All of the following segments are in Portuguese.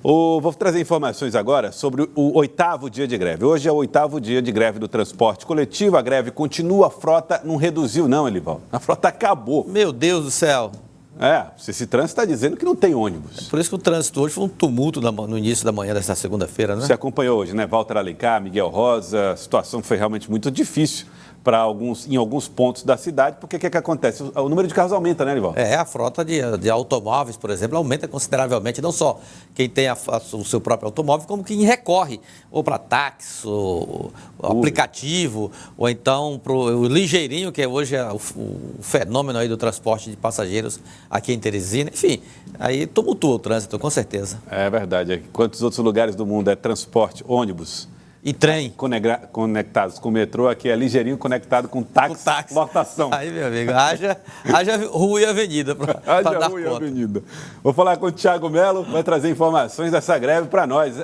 Vou trazer informações agora sobre o 8º dia de greve. Hoje é o 8º dia de greve do transporte coletivo. A greve continua, a frota não reduziu não, Elivaldo. A frota acabou. Meu Deus do céu. Esse trânsito está dizendo que não tem ônibus. Por isso que o trânsito hoje foi um tumulto no início da manhã desta segunda-feira, né? Você acompanhou hoje, né? Walter Alencar, Miguel Rosa, a situação foi realmente muito difícil em alguns pontos da cidade, porque o que acontece? O número de carros aumenta, né, Elivaldo? A frota de automóveis, por exemplo, aumenta consideravelmente, não só quem tem o seu próprio automóvel, como quem recorre ou para táxi, ou aplicativo, ou então para o ligeirinho, que hoje é o fenômeno aí do transporte de passageiros aqui em Teresina. Enfim, aí tumultua o trânsito, com certeza. É verdade. Quantos outros lugares do mundo é transporte, ônibus? E trem. Conectados com o metrô, aqui é ligeirinho conectado com táxi, lotação. Aí, meu amigo, haja rua e avenida para dar rua conta. E avenida. Vou falar com o Thiago Melo, vai trazer informações dessa greve para nós.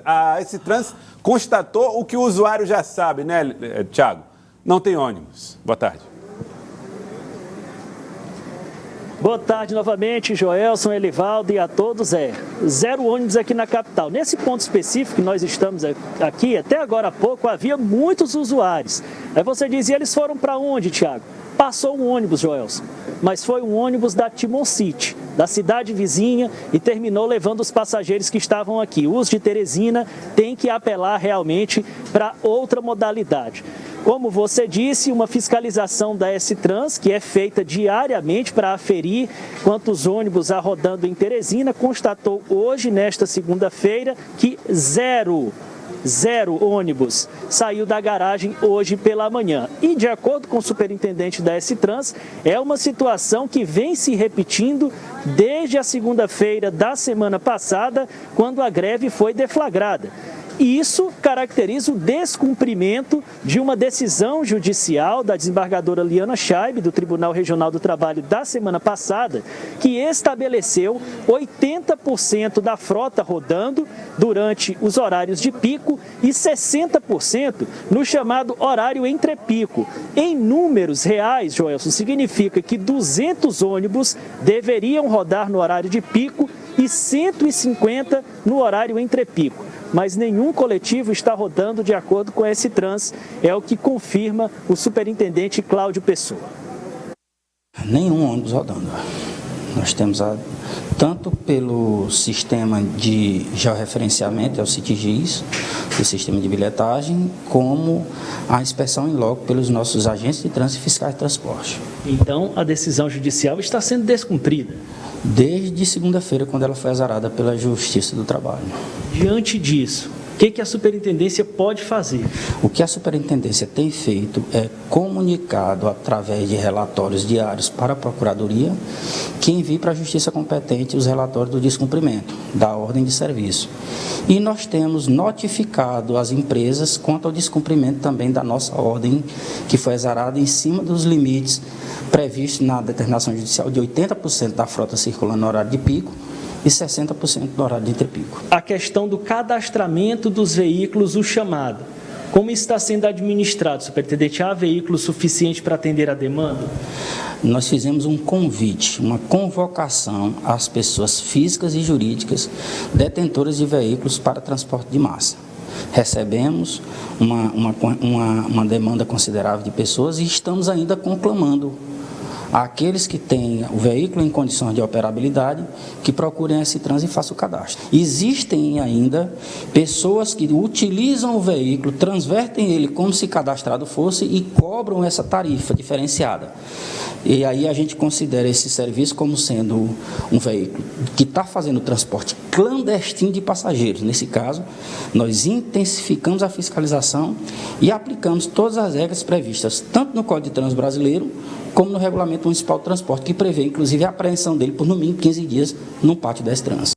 Esse trânsito constatou o que o usuário já sabe, né, Thiago? Não tem ônibus. Boa tarde. Boa tarde novamente, Joelson, Elivaldo e a todos. Zero ônibus aqui na capital. Nesse ponto específico que nós estamos aqui, até agora há pouco, havia muitos usuários. Aí você dizia, eles foram para onde, Thiago? Passou um ônibus, Joelson, mas foi um ônibus da Timon City, da cidade vizinha, e terminou levando os passageiros que estavam aqui. Os de Teresina têm que apelar realmente para outra modalidade. Como você disse, uma fiscalização da S-Trans, que é feita diariamente para aferir quantos ônibus há rodando em Teresina, constatou hoje, nesta segunda-feira, que zero ônibus saiu da garagem hoje pela manhã. E, de acordo com o superintendente da S-Trans, é uma situação que vem se repetindo desde a segunda-feira da semana passada, quando a greve foi deflagrada. E isso caracteriza o descumprimento de uma decisão judicial da desembargadora Liana Scheib, do Tribunal Regional do Trabalho, da semana passada, que estabeleceu 80% da frota rodando durante os horários de pico e 60% no chamado horário entrepico. Em números reais, Joelson, significa que 200 ônibus deveriam rodar no horário de pico e 150 no horário entrepico. Mas nenhum coletivo está rodando de acordo com esse trans, é o que confirma o superintendente Cláudio Pessoa. Nenhum ônibus rodando. Nós temos, tanto pelo sistema de georreferenciamento, é o CITGIS, o sistema de bilhetagem, como a inspeção em loco pelos nossos agentes de trânsito e fiscais de transporte. Então, a decisão judicial está sendo descumprida? Desde segunda-feira, quando ela foi azarada pela Justiça do Trabalho. Diante disso, o que a superintendência pode fazer? O que a superintendência tem feito é comunicado através de relatórios diários para a Procuradoria, que envie para a Justiça competente os relatórios do descumprimento da ordem de serviço. E nós temos notificado as empresas quanto ao descumprimento também da nossa ordem, que foi azarada em cima dos limites previstos na determinação judicial de 80% da frota circulando no horário de pico e 60% no horário de entrepico. A questão do cadastramento dos veículos, o chamado, como está sendo administrado, superintendente? Há veículo suficiente para atender a demanda? Nós fizemos um convite, uma convocação às pessoas físicas e jurídicas detentoras de veículos para transporte de massa. Recebemos uma demanda considerável de pessoas e estamos ainda conclamando aqueles que têm o veículo em condições de operabilidade, que procurem esse trânsito e façam o cadastro. Existem ainda pessoas que utilizam o veículo, transvertem ele como se cadastrado fosse e cobram essa tarifa diferenciada. E aí a gente considera esse serviço como sendo um veículo que está fazendo o transporte clandestino de passageiros. Nesse caso, nós intensificamos a fiscalização e aplicamos todas as regras previstas, tanto no Código de Trânsito Brasileiro, como no Regulamento Municipal de Transporte, que prevê, inclusive, a apreensão dele por, no mínimo, 15 dias no pátio da S-Trans.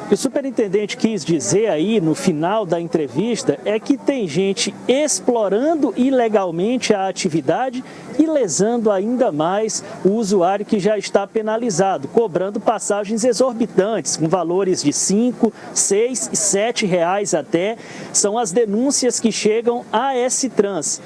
O que o superintendente quis dizer aí no final da entrevista é que tem gente explorando ilegalmente a atividade e lesando ainda mais o usuário que já está penalizado, cobrando passagens exorbitantes, com valores de R$ 5, R$ 6 e R$ 7 até, são as denúncias que chegam a S-Trans.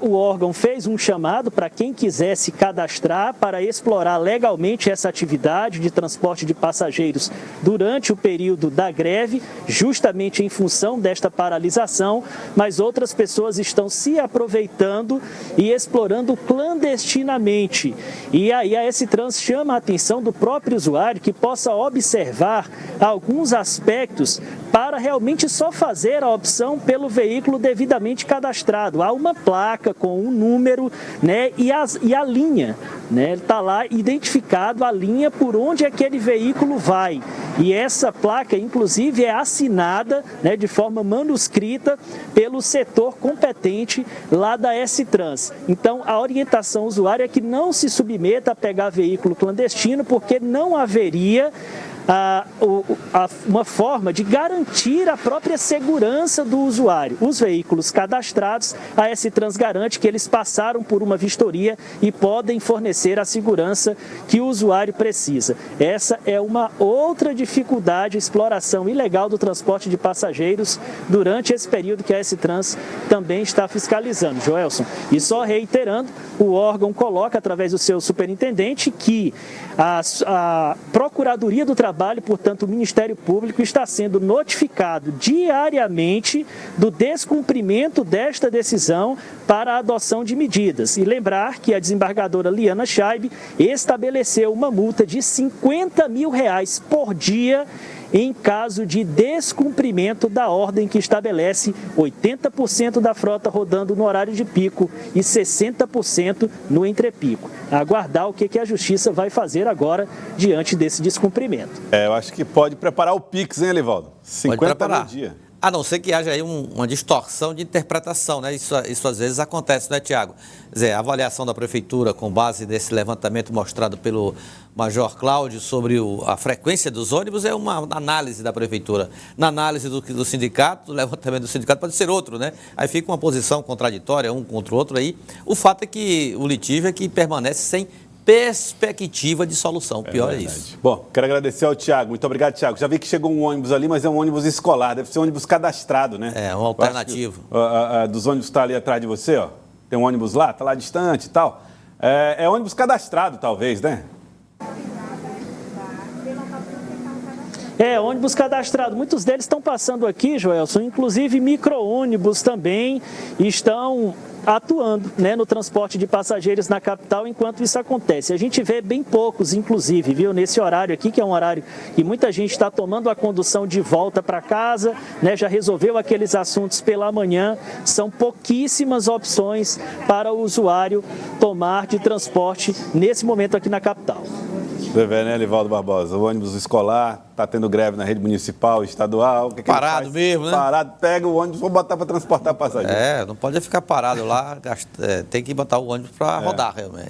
O órgão fez um chamado para quem quiser se cadastrar para explorar legalmente essa atividade de transporte de passageiros durante o período da greve, justamente em função desta paralisação, mas outras pessoas estão se aproveitando e explorando clandestinamente. E aí a S-Trans chama a atenção do próprio usuário que possa observar alguns aspectos para realmente só fazer a opção pelo veículo devidamente cadastrado. Há uma placa com um número, né, e a linha, né, está lá identificado a linha por onde aquele veículo vai. E essa placa, inclusive, é assinada, né, de forma manuscrita pelo setor competente lá da S-Trans. Então, a orientação ao usuário é que não se submeta a pegar veículo clandestino, porque não haveria uma forma de garantir a própria segurança do usuário. Os veículos cadastrados, a S-Trans garante que eles passaram por uma vistoria e podem fornecer a segurança que o usuário precisa. Essa é uma outra dificuldade, exploração ilegal do transporte de passageiros durante esse período que a S-Trans também está fiscalizando. Joelson, e só reiterando, o órgão coloca através do seu superintendente que a Procuradoria do Trabalho, portanto, o Ministério Público, está sendo notificado diariamente do descumprimento desta decisão para a adoção de medidas. E lembrar que a desembargadora Liana Scheibe estabeleceu uma multa de R$ 50 mil por dia em caso de descumprimento da ordem que estabelece 80% da frota rodando no horário de pico e 60% no entrepico. Aguardar o que a Justiça vai fazer agora diante desse descumprimento. Eu acho que pode preparar o Pix, hein, Elivaldo? 50 no dia. A não ser que haja aí uma distorção de interpretação, né? Isso às vezes acontece, né, Tiago? Quer dizer, a avaliação da Prefeitura, com base nesse levantamento mostrado pelo Major Cláudio sobre a frequência dos ônibus, é uma análise da Prefeitura. Na análise do sindicato, do levantamento do sindicato, pode ser outro, né? Aí fica uma posição contraditória, um contra o outro aí. O fato é que o litígio é que permanece sem perspectiva de solução. O pior é isso. Bom, quero agradecer ao Tiago. Muito obrigado, Tiago. Já vi que chegou um ônibus ali, mas é um ônibus escolar. Deve ser um ônibus cadastrado, né? É, um alternativo. Dos ônibus que está ali atrás de você, ó. Tem um ônibus lá, está lá distante e tal. É ônibus cadastrado, talvez, né? Ônibus cadastrado. Muitos deles estão passando aqui, Joelson, inclusive micro-ônibus também estão atuando, né, no transporte de passageiros na capital enquanto isso acontece. A gente vê bem poucos, inclusive, viu, nesse horário aqui, que é um horário que muita gente está tomando a condução de volta para casa, né, já resolveu aqueles assuntos pela manhã. São pouquíssimas opções para o usuário tomar de transporte nesse momento aqui na capital. Você vê, né, Elivaldo Barbosa? O ônibus escolar está tendo greve na rede municipal, estadual. O que parado mesmo, né? Parado, pega o ônibus, vou botar para transportar passageiros. Não pode ficar parado lá, tem que botar o ônibus para rodar realmente.